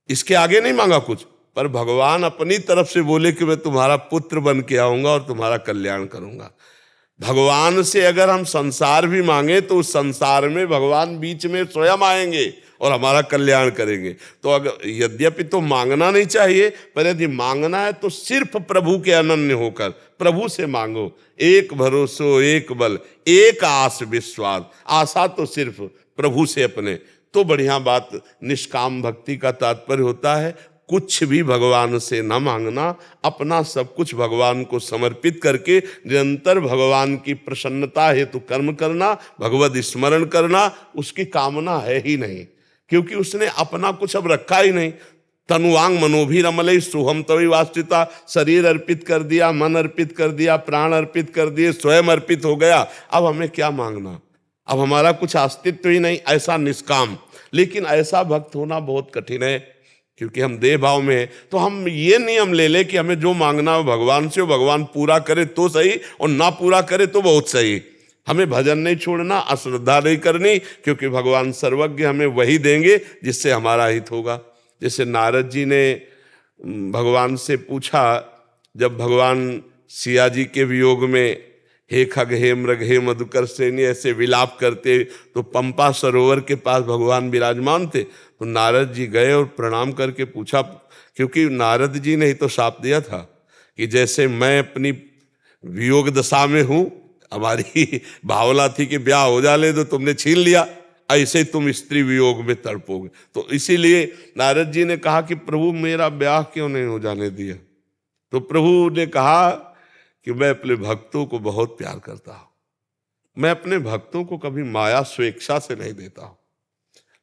इसके आगे नहीं मांगा कुछ, पर भगवान अपनी तरफ से बोले कि मैं तुम्हारा पुत्र बन के आऊंगा और तुम्हारा कल्याण करूंगा। भगवान से अगर हम संसार भी मांगे तो उस संसार में भगवान बीच में स्वयं आएंगे और हमारा कल्याण करेंगे। तो अगर यद्यपि तो मांगना नहीं चाहिए, पर यदि मांगना है तो सिर्फ प्रभु के अनन्य होकर प्रभु से मांगो। एक भरोसो एक बल एक आस विश्वास, आशा तो सिर्फ प्रभु से अपने, तो बढ़िया बात। निष्काम भक्ति का तात्पर्य होता है कुछ भी भगवान से न मांगना, अपना सब कुछ भगवान को समर्पित करके निरंतर भगवान की प्रसन्नता हेतु कर्म करना, भगवद स्मरण करना। उसकी कामना है ही नहीं, क्योंकि उसने अपना कुछ अब रखा ही नहीं। तनुवांग मनोभिरमलई सोहम तवि वास्तिता, शरीर अर्पित कर दिया, मन अर्पित कर दिया, प्राण अर्पित कर दिए, स्वयं अर्पित हो गया। अब हमें क्या मांगना, अब हमारा कुछ अस्तित्व ही नहीं। ऐसा निष्काम, लेकिन ऐसा भक्त होना बहुत कठिन है, क्योंकि हम देह भाव में हैं। तो हम ये नियम ले ले कि हमें जो मांगना हो भगवान से, भगवान पूरा करे तो सही, और ना पूरा करे तो बहुत सही। हमें भजन नहीं छोड़ना, अश्रद्धा नहीं करनी, क्योंकि भगवान सर्वज्ञ, हमें वही देंगे जिससे हमारा हित होगा। जैसे नारद जी ने भगवान से पूछा, जब भगवान सिया जी के वियोग में हे खग हे मृग हे मधुकर सेनी ऐसे विलाप करते, तो पंपा सरोवर के पास भगवान विराजमान थे। तो नारद जी गए और प्रणाम करके पूछा, क्योंकि नारद जी ने ही तो शाप दिया था कि जैसे मैं अपनी वियोग दशा में हूं, हमारी भावना थी कि ब्याह हो जाले तो तुमने छीन लिया, ऐसे ही तुम स्त्री वियोग में तड़पोगे। तो इसीलिए नारद जी ने कहा कि प्रभु मेरा ब्याह क्यों नहीं हो जाने दिया। तो प्रभु ने कहा कि मैं अपने भक्तों को बहुत प्यार करता हूं, मैं अपने भक्तों को कभी माया स्वेच्छा से नहीं देता हूं।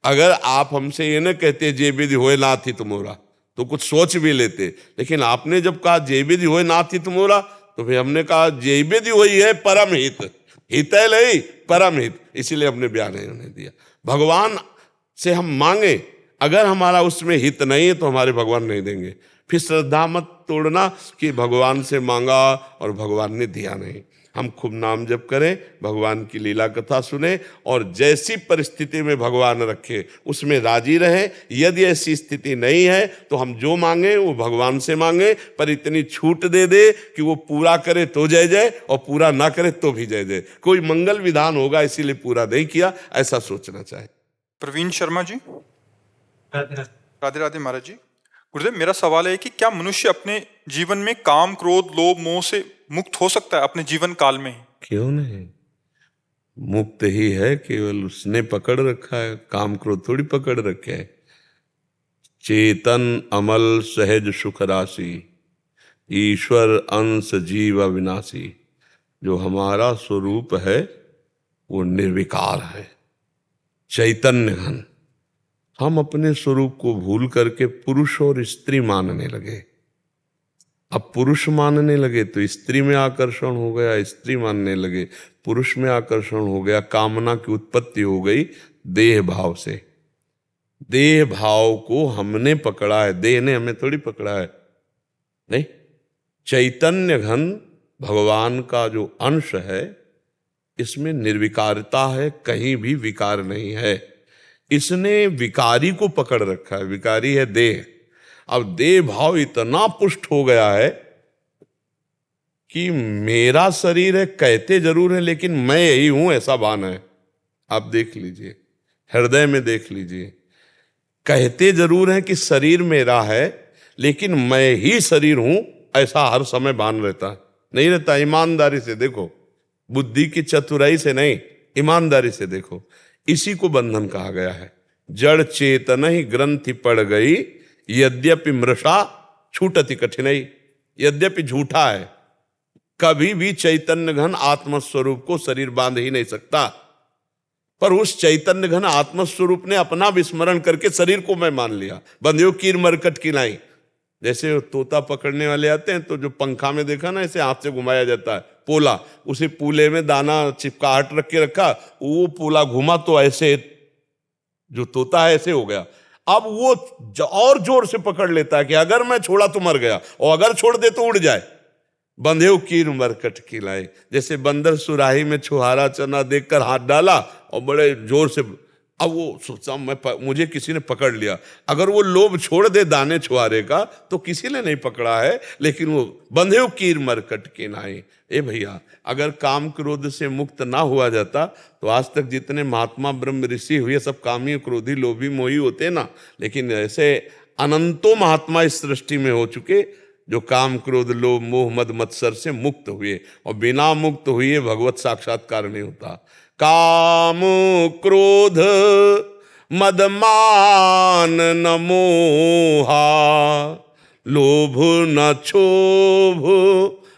अगर आप हमसे ये न कहते जे विधि होए ना थी तुमोरा, तो कुछ सोच भी लेते, लेकिन आपने जब कहा जे विधि होए ना थी तुमोरा, तो फिर हमने कहा जे विधि हुई है परम हित, हित है नहीं परम हित, इसीलिए हमने ब्याह नहीं होने दिया। भगवान से हम मांगे, अगर हमारा उसमें हित नहीं है तो हमारे भगवान नहीं देंगे। फिर श्रद्धा मत तोड़ना कि भगवान से मांगा और भगवान ने दिया नहीं। हम खूब नाम जप करें, भगवान की लीला कथा सुने, और जैसी परिस्थिति में भगवान रखे उसमें राजी रहे। यदि ऐसी स्थिति नहीं है तो हम जो मांगे वो भगवान से मांगे, पर इतनी छूट दे दे कि वो पूरा करे तो जय जय, और पूरा ना करे तो भी जय जय। कोई मंगल विधान होगा इसीलिए पूरा नहीं किया, ऐसा सोचना चाहिए। प्रवीण शर्मा जी। राधे राधे महाराज जी। गुरुदेव, मेरा सवाल है कि क्या मनुष्य अपने जीवन में काम क्रोध लोभ मोह से मुक्त हो सकता है अपने जीवन काल में? क्यों नहीं, मुक्त ही है, केवल उसने पकड़ रखा है, काम क्रोध थोड़ी पकड़ रखे है। चेतन अमल सहज सुख राशि, ईश्वर अंश जीव अविनाशी। जो हमारा स्वरूप है वो निर्विकार है, चैतन्य घन। हम अपने स्वरूप को भूल करके पुरुष और स्त्री मानने लगे। अब पुरुष मानने लगे तो स्त्री में आकर्षण हो गया, स्त्री मानने लगे पुरुष में आकर्षण हो गया। कामना की उत्पत्ति हो गई देह भाव से। देह भाव को हमने पकड़ा है, देह ने हमें थोड़ी पकड़ा है। नहीं, चैतन्य घन भगवान का जो अंश है इसमें निर्विकारता है, कहीं भी विकार नहीं है। इसने विकारी को पकड़ रखा है, विकारी है देह। अब देह भाव इतना पुष्ट हो गया है कि मेरा शरीर है, कहते जरूर है लेकिन मैं यही हूं ऐसा भान है। आप देख लीजिए, हृदय में देख लीजिए, कहते जरूर है कि शरीर मेरा है लेकिन मैं ही शरीर हूं ऐसा हर समय भान रहता है, नहीं रहता। ईमानदारी से देखो, बुद्धि की चतुराई से नहीं, ईमानदारी से देखो। इसी को बंधन कहा गया है। जड़ चेतन ही ग्रंथि पड़ गई, यद्यपि मृषा छूटति कठिनाई। यद्यपि झूठा है, कभी भी चैतन्य घन आत्मस्वरूप को शरीर बांध ही नहीं सकता, पर उस चैतन्य घन आत्मस्वरूप ने अपना विस्मरण करके शरीर को मैं मान लिया। बंधियो कीर मरकट की नाई, जैसे वो तोता पकड़ने वाले आते हैं तो जो पंखा में देखा ना, ऐसे हाथ से घुमाया जाता है पोला, उसे पूले में दाना चिपकाहट रख के रखा, वो पोला घुमा तो ऐसे जो तोता है ऐसे हो गया। अब वो और जोर से पकड़ लेता है कि अगर मैं छोड़ा तो मर गया, और अगर छोड़ दे तो उड़ जाए। बंधेव कीर मरकट खिलाए, जैसे बंदर सुराही में छुहारा चना देखकर हाथ डाला और बड़े जोर से, अब वो सोचा मुझे किसी ने पकड़ लिया। अगर वो लोभ छोड़ दे दाने छुहारे का तो किसी ने नहीं पकड़ा है, लेकिन वो बंधेव कीर मरकट के नाए। ए भैया, अगर काम क्रोध से मुक्त ना हुआ जाता तो आज तक जितने महात्मा ब्रह्म ऋषि हुए सब कामी क्रोधी लोभी मोही होते ना। लेकिन ऐसे अनंतों महात्मा इस सृष्टि में हो चुके जो काम क्रोध लोभ मोह मद मत्सर से मुक्त हुए, और बिना मुक्त हुए भगवत साक्षात्कार नहीं होता। काम क्रोध मद मान न मोहा, लोभ न क्षोभ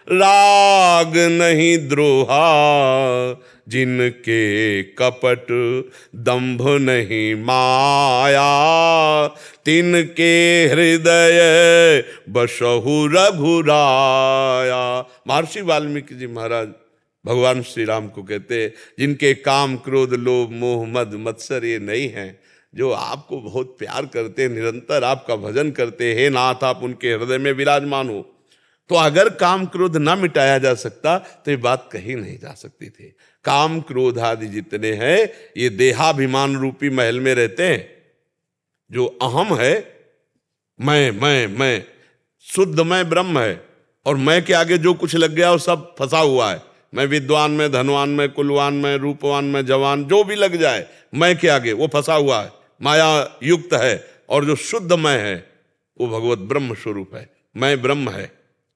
राग नहीं द्रोहा, जिनके कपट दंभ नहीं माया, तिनके हृदय बसहु रघुराया। महर्षि वाल्मीकि जी महाराज भगवान श्री राम को कहते हैं, जिनके काम क्रोध लोभ मोह मद मत्सर ये नहीं हैं, जो आपको बहुत प्यार करते हैं, निरंतर आपका भजन करते हैं, नाथ आप उनके हृदय में विराजमान हो। तो अगर काम क्रोध ना मिटाया जा सकता तो ये बात कहीं नहीं जा सकती थी। काम क्रोध आदि जितने हैं ये देहाभिमान रूपी महल में रहते हैं। जो अहम है, मैं शुद्ध मैं ब्रह्म है, और मैं के आगे जो कुछ लग गया वो सब फंसा हुआ है। मैं विद्वान में, धनवान में, कुलवान में, रूपवान में, जवान, जो भी लग जाए मैं के आगे वो फंसा हुआ है, माया युक्त है। और जो शुद्ध मैं है वो भगवत ब्रह्म स्वरूप है। मैं ब्रह्म है,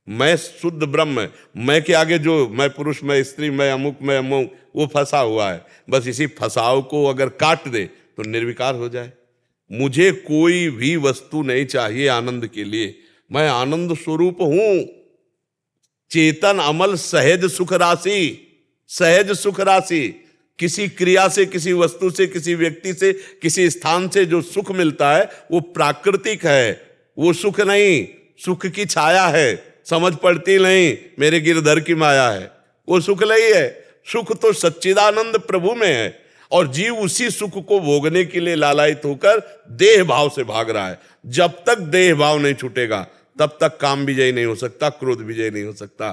मैं शुद्ध ब्रह्म है। मैं के आगे जो मैं पुरुष, मैं स्त्री, मैं अमुक, मैं अमुक, वो फंसा हुआ है। बस इसी फंसाव को अगर काट दे तो निर्विकार हो जाए। मुझे कोई भी वस्तु नहीं चाहिए आनंद के लिए, मैं आनंद स्वरूप हूं। चेतन अमल सहज सुख राशि, सहज सुख राशि। किसी क्रिया से, किसी वस्तु से, किसी व्यक्ति से, किसी स्थान से जो सुख मिलता है वो प्राकृतिक है, वो सुख नहीं, सुख की छाया है। समझ पड़ती नहीं, मेरे गिरधर की माया है, वो सुख नहीं है। सुख तो सच्चिदानंद प्रभु में है, और जीव उसी सुख को भोगने के लिए लालायित होकर देह भाव से भाग रहा है। जब तक देह भाव नहीं छूटेगा तब तक काम विजय नहीं हो सकता, क्रोध विजय नहीं हो सकता।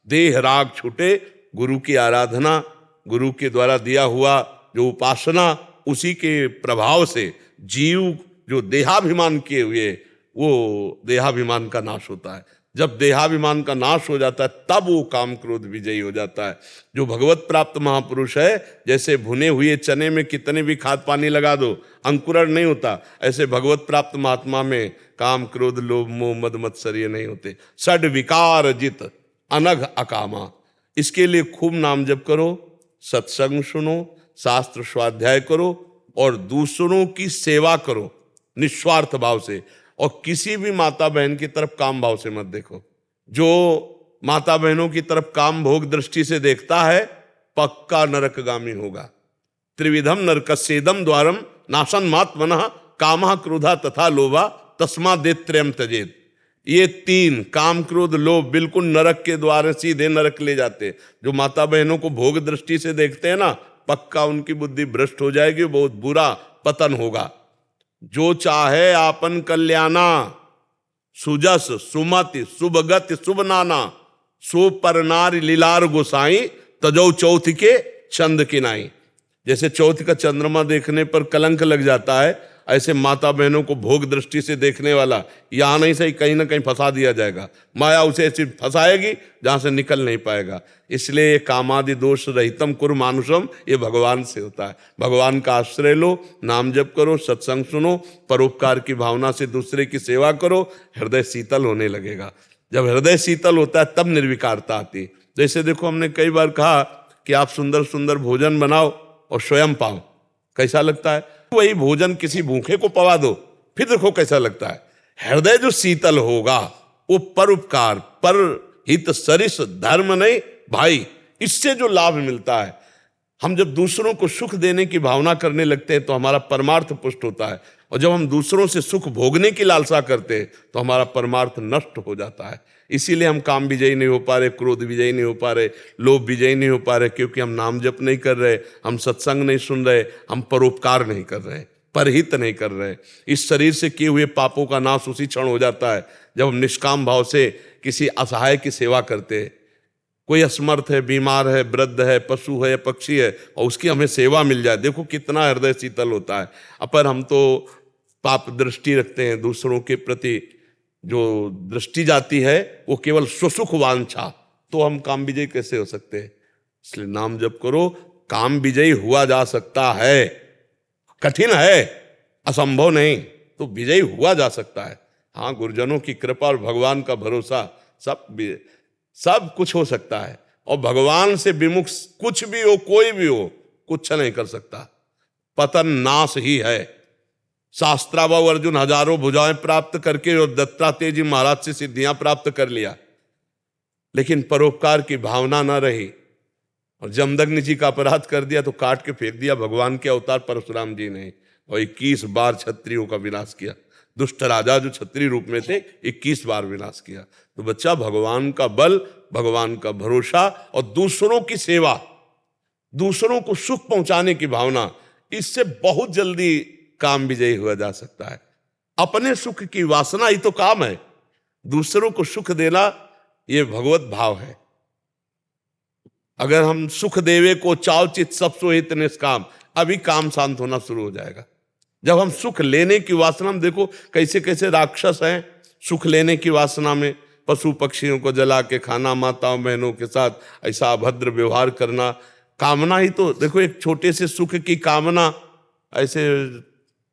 देह राग छूटे, गुरु की आराधना, गुरु के द्वारा दिया हुआ जो उपासना, उसी के प्रभाव से जीव जो देहाभिमान किए हुए वो देहाभिमान का नाश होता है। जब देहाभिमान का नाश हो जाता है तब वो काम क्रोध विजयी हो जाता है। जो भगवत प्राप्त महापुरुष है, जैसे भुने हुए चने में कितने भी खाद पानी लगा दो अंकुरण नहीं होता, ऐसे भगवत प्राप्त महात्मा में काम क्रोध लोभ मोह मद मत्सर ये नहीं होते। षड विकार जित अनघ अकामा। इसके लिए खूब नाम जप करो, सत्संग सुनो, शास्त्र स्वाध्याय करो, और दूसरों की सेवा करो निस्वार्थ भाव से। और किसी भी माता बहन की तरफ काम भाव से मत देखो। जो माता बहनों की तरफ काम भोग दृष्टि से देखता है पक्का नरकगामी होगा। त्रिविधम नरकस्येदम द्वारम नाशन मात्मनः कामः क्रोधा तथा लोभा तस्मादेत्रयम् त्यजेत्। ये तीन काम क्रोध लोभ बिल्कुल नरक के द्वार, सीधे नरक ले जाते। जो माता बहनों को भोग दृष्टि से देखते हैं ना, पक्का उनकी बुद्धि भ्रष्ट हो जाएगी, बहुत बुरा पतन होगा। जो चाहे आपन कल्याणा, सुजस सुमति शुभगति शुभ नाना, सो पर नारी लीलार गोसाई, तजौ चौथ के चंद किनाई। जैसे चौथ का चंद्रमा देखने पर कलंक लग जाता है, ऐसे माता बहनों को भोग दृष्टि से देखने वाला यहां नहीं सही कहीं ना कहीं फंसा दिया जाएगा। माया उसे ऐसी फंसाएगी जहां से निकल नहीं पाएगा। इसलिए ये कामादि दोष रहितम कुरु मानुषम, ये भगवान से होता है। भगवान का आश्रय लो, नाम जप करो, सत्संग सुनो, परोपकार की भावना से दूसरे की सेवा करो, हृदय शीतल होने लगेगा। जब हृदय शीतल होता है तब निर्विकारता आती। जैसे देखो, हमने कई बार कहा कि आप सुंदर सुंदर भोजन बनाओ और स्वयं पाओ, कैसा लगता है? वही भोजन किसी भूखे को पवा दो, फिर देखो कैसा लगता है। हृदय जो शीतल होगा वो परोपकार, पर हित सरिस धर्म नहीं भाई, इससे जो लाभ मिलता है। हम जब दूसरों को सुख देने की भावना करने लगते हैं तो हमारा परमार्थ पुष्ट होता है। और जब हम दूसरों से सुख भोगने की लालसा करते हैं तो हमारा परमार्थ नष्ट हो जाता है। इसीलिए हम काम विजयी नहीं हो पा रहे, क्रोध विजयी नहीं हो पा रहे, लोभ विजयी नहीं हो पा रहे, क्योंकि हम नाम जप नहीं कर रहे, हम सत्संग नहीं सुन रहे, हम परोपकार नहीं कर रहे, परहित नहीं कर रहे। इस शरीर से किए हुए पापों का नाश उसी क्षण हो जाता है जब हम निष्काम भाव से किसी असहाय की सेवा करते हैं। कोई असमर्थ है, बीमार है, वृद्ध है, पशु है, पक्षी है, और उसकी हमें सेवा मिल जाए, देखो कितना हृदय शीतल होता है। अपर हम तो पाप दृष्टि रखते हैं, दूसरों के प्रति जो दृष्टि जाती है वो केवल सुसुख वांछा, तो हम काम विजयी कैसे हो सकते हैं? इसलिए नाम जप करो, काम विजयी हुआ जा सकता है। कठिन है, असंभव नहीं, तो विजयी हुआ जा सकता है। हाँ, गुरुजनों की कृपा और भगवान का भरोसा, सब कुछ हो सकता है। और भगवान से विमुख कुछ भी हो, कोई भी हो, कुछ नहीं कर सकता। पतन नाश ही है। शास्त्राबाहु अर्जुन हजारों भुजाएं प्राप्त करके और दत्तात्रेय जी महाराज से सिद्धियां प्राप्त कर लिया, लेकिन परोपकार की भावना न रही और जमदग्नि जी का अपराध कर दिया तो काट के फेंक दिया भगवान के अवतार परशुराम जी ने, और 21 बार क्षत्रियों का विनाश किया। दुष्ट राजा जो क्षत्रिय रूप में थे 21 बार विनाश किया। तो बच्चा, भगवान का बल, भगवान का भरोसा और दूसरों की सेवा, दूसरों को सुख पहुंचाने की भावना, इससे बहुत जल्दी काम विजयी हुआ जा सकता है। अपने सुख की वासना ही तो काम है, दूसरों को सुख देना ये भगवत भाव है। अगर हम सुख देवे को चाव चित सब सोहित निष्काम, अभी काम शांत होना शुरू हो जाएगा। जब हम सुख लेने की वासना में, देखो कैसे कैसे राक्षस हैं सुख लेने की वासना में, पशु पक्षियों को जला के खाना, माताओं बहनों के साथ ऐसा अभद्र व्यवहार करना, कामना ही तो देखो, एक छोटे से सुख की कामना, ऐसे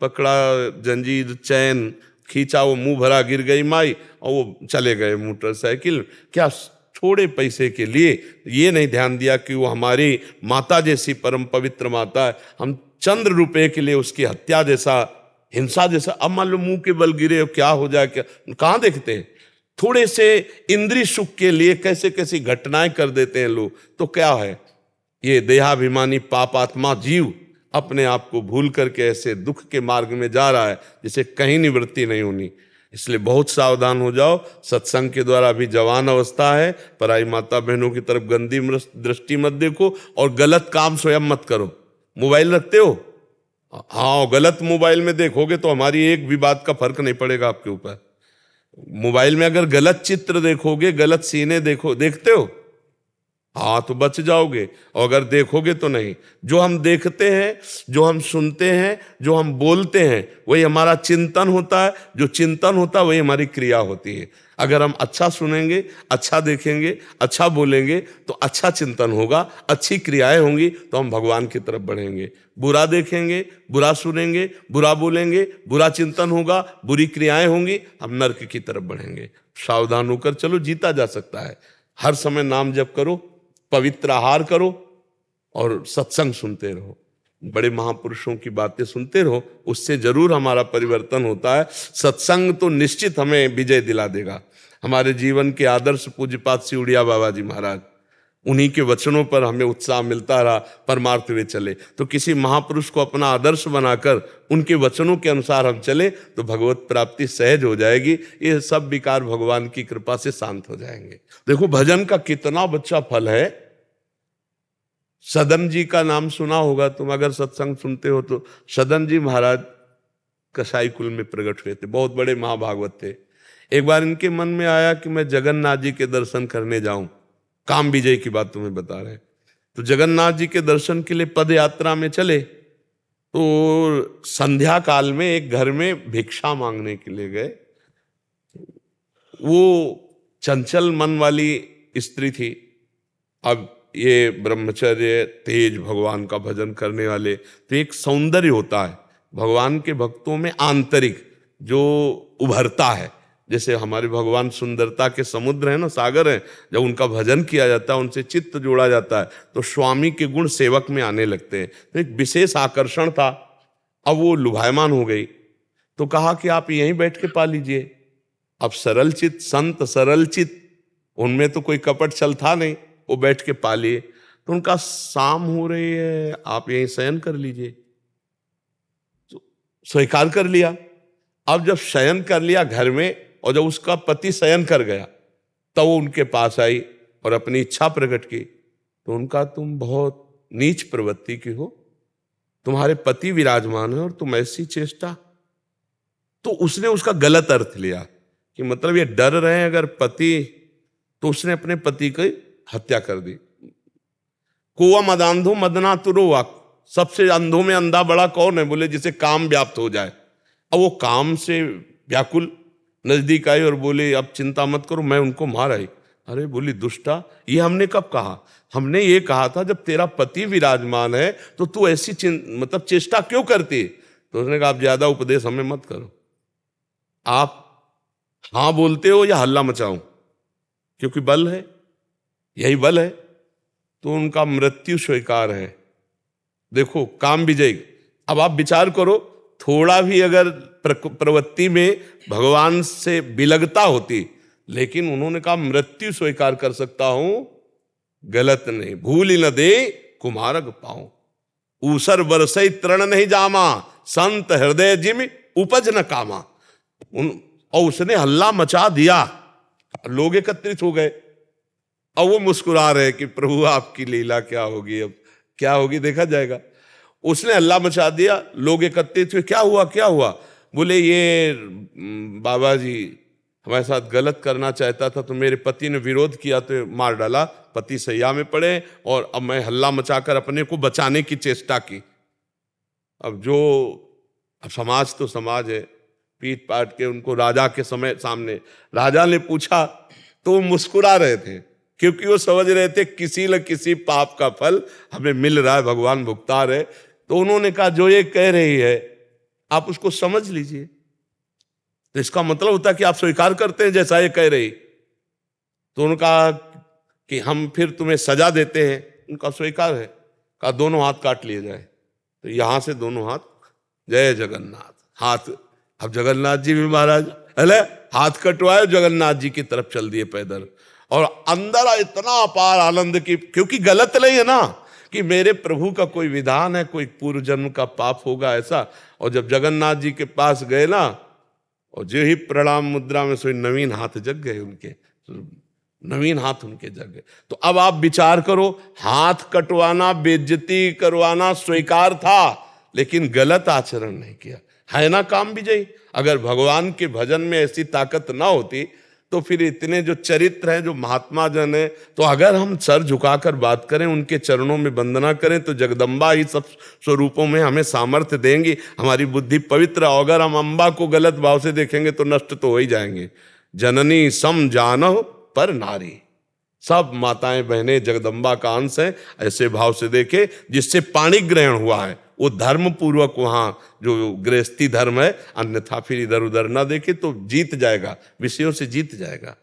पकड़ा जंजीर चैन खींचा, वो मुंह भरा गिर गई माई और वो चले गए मोटरसाइकिल, क्या थोड़े पैसे के लिए। ये नहीं ध्यान दिया कि वो हमारी माता जैसी परम पवित्र माता है, हम चंद रुपए के लिए उसकी हत्या जैसा, हिंसा जैसा। अब मान लो मुंह के बल गिरे, क्या हो जाए, क्या कहाँ देखते हैं? थोड़े से इंद्रिय सुख के लिए कैसे कैसी घटनाएं कर देते हैं लोग। तो क्या है, ये देहाभिमानी पापात्मा जीव अपने आप को भूल करके ऐसे दुख के मार्ग में जा रहा है जिसे कहीं निवृत्ति नहीं होनी। इसलिए बहुत सावधान हो जाओ। सत्संग के द्वारा अभी जवान अवस्था है, पराई माता बहनों की तरफ गंदी दृष्टि मत देखो और गलत काम स्वयं मत करो। मोबाइल रखते हो, हाँ, गलत मोबाइल में देखोगे तो हमारी एक भी बात का फर्क नहीं पड़ेगा आपके ऊपर। मोबाइल में अगर गलत चित्र देखोगे, गलत सीने देखते हो, हाँ, तो बच जाओगे, और अगर देखोगे तो नहीं। जो हम देखते हैं, जो हम सुनते हैं, जो हम बोलते हैं, वही हमारा चिंतन होता है। जो चिंतन होता है वही हमारी क्रिया होती है। अगर हम अच्छा सुनेंगे, अच्छा देखेंगे, अच्छा बोलेंगे तो अच्छा चिंतन होगा, अच्छी क्रियाएं होंगी तो हम भगवान की तरफ बढ़ेंगे। बुरा देखेंगे, बुरा सुनेंगे, बुरा बोलेंगे, बुरा चिंतन होगा, बुरी क्रियाएं होंगी, हम नरक की तरफ बढ़ेंगे। सावधान होकर चलो, जीता जा सकता है। हर समय नाम जप करो, पवित्र आहार करो और सत्संग सुनते रहो, बड़े महापुरुषों की बातें सुनते रहो, उससे जरूर हमारा परिवर्तन होता है। सत्संग तो निश्चित हमें विजय दिला देगा। हमारे जीवन के आदर्श पूज्यपाद सिउड़िया बाबा जी महाराज, उन्हीं के वचनों पर हमें उत्साह मिलता रहा, परमार्थ वे चले। तो किसी महापुरुष को अपना आदर्श बनाकर उनके वचनों के अनुसार हम चले तो भगवत प्राप्ति सहज हो जाएगी। ये सब विकार भगवान की कृपा से शांत हो जाएंगे। देखो भजन का कितना बच्चा फल है। सदन जी का नाम सुना होगा तुम, अगर सत्संग सुनते हो तो। सदन जी महाराज कसाई कुल में प्रकट हुए थे, बहुत बड़े महाभागवत थे। एक बार इनके मन में आया कि मैं जगन्नाथ जी के दर्शन करने जाऊं। काम विजय की बात तुम्हें बता रहे हैं। तो जगन्नाथ जी के दर्शन के लिए पद यात्रा में चले तो संध्या काल में एक घर में भिक्षा मांगने के लिए गए। वो चंचल मन वाली स्त्री थी। अब ये ब्रह्मचर्य, तेज, भगवान का भजन करने वाले, तो एक सौंदर्य होता है भगवान के भक्तों में आंतरिक जो उभरता है। जैसे हमारे भगवान सुंदरता के समुद्र है ना, सागर है। जब उनका भजन किया जाता है, उनसे चित्त जोड़ा जाता है तो स्वामी के गुण सेवक में आने लगते हैं। तो एक विशेष आकर्षण था। अब वो लुभायमान हो गई तो कहा कि आप यहीं बैठ के पा लीजिए। अब सरल चित्त संत, सरल चित्त, उनमें तो कोई कपट छल था नहीं, वो बैठ के पा लिए। तो उनका शाम हो रही है, आप यहीं शयन कर लीजिए। तो स्वीकार कर लिया। अब जब शयन कर लिया घर में और जब उसका पति शयन कर गया तब वो उनके पास आई और अपनी इच्छा प्रकट की, तो उनका तुम बहुत नीच प्रवृत्ति की हो, तुम्हारे पति विराजमान है और तुम ऐसी चेष्टा। तो उसने उसका गलत अर्थ लिया कि मतलब ये डर रहे हैं अगर पति, तो उसने अपने पति की हत्या कर दी। कुआ मदांधो मदना तुरुआ, सबसे अंधों में अंधा बड़ा कौन है? बोले जिसे काम व्याप्त हो जाए। अब वो काम से व्याकुल नजदीक आई और बोली अब चिंता मत करो, मैं उनको मार आई। अरे बोली दुष्टा, ये हमने कब कहा? हमने ये कहा था जब तेरा पति विराजमान है तो तू ऐसी मतलब चेष्टा क्यों करती? तो उसने कहा आप ज्यादा उपदेश हमें मत करो, आप हाँ बोलते हो या हल्ला मचाऊं, क्योंकि बल है, यही बल है। तो उनका मृत्यु स्वीकार है। देखो काम विजय। अब आप विचार करो, थोड़ा भी अगर प्रवृत्ति में भगवान से बिलगता होती, लेकिन उन्होंने कहा मृत्यु स्वीकार कर सकता हूं, गलत नहीं। भूल न दे कुमारक पाऊं, ऊसर बरसई तरण नहीं जामा, संत हृदय जिम उपज न कामा। और उसने हल्ला मचा दिया, लोग एकत्रित हो गए। अब वो मुस्कुरा रहे कि प्रभु आपकी लीला क्या होगी, अब क्या होगी देखा जाएगा। उसने हल्ला मचा दिया, लोग एकत्रित हुए, क्या हुआ क्या हुआ? बोले ये बाबा जी हमारे साथ गलत करना चाहता था, तो मेरे पति ने विरोध किया तो मार डाला, पति सैया में पड़े और अब मैं हल्ला मचाकर अपने को बचाने की चेष्टा की। अब समाज तो समाज है, पीट पाट के उनको राजा के सामने राजा ने पूछा तो वो मुस्कुरा रहे थे, क्योंकि वो समझ रहे थे किसी न किसी पाप का फल हमें मिल रहा है, भगवान भुगता रहे। तो उन्होंने कहा जो ये कह रही है आप उसको समझ लीजिए। तो इसका मतलब होता है कि आप स्वीकार करते हैं जैसा ये कह रही। तो उन्होंने कहा कि हम फिर तुम्हें सजा देते हैं। उनका स्वीकार है। कहा दोनों हाथ काट लिए जाए। तो यहां से दोनों हाथ, जय जगन्नाथ, हाथ। अब जगन्नाथ जी भी महाराज अले हाथ कटवाए, जगन्नाथ जी की तरफ चल दिए पैदल। और अंदर इतना अपार आनंद की, क्योंकि गलत नहीं है ना कि मेरे प्रभु का कोई विधान है, कोई पूर्व जन्म का पाप होगा ऐसा। और जब जगन्नाथ जी के पास गए ना, और जो ही प्रणाम मुद्रा में सोई नवीन हाथ जग गए उनके, नवीन हाथ उनके जग गए। तो अब आप विचार करो, हाथ कटवाना, बेइज्जती करवाना स्वीकार था, लेकिन गलत आचरण नहीं किया, है ना काम विजयी। अगर भगवान के भजन में ऐसी ताकत ना होती तो फिर इतने जो चरित्र हैं, जो महात्मा जन है, तो अगर हम सर झुकाकर बात करें, उनके चरणों में वंदना करें, तो जगदम्बा ही सब स्वरूपों में हमें सामर्थ्य देंगी, हमारी बुद्धि पवित्र। अगर हम अम्बा को गलत भाव से देखेंगे तो नष्ट तो हो ही जाएंगे। जननी सम जानह पर नारी, सब माताएं बहनें जगदम्बा का अंश है, ऐसे भाव से देखे जिससे पाणी ग्रहण हुआ है वो धर्म पूर्वक वहां जो गृहस्थी धर्म है, अन्यथा फिर इधर उधर ना देखे तो जीत जाएगा, विषयों से जीत जाएगा।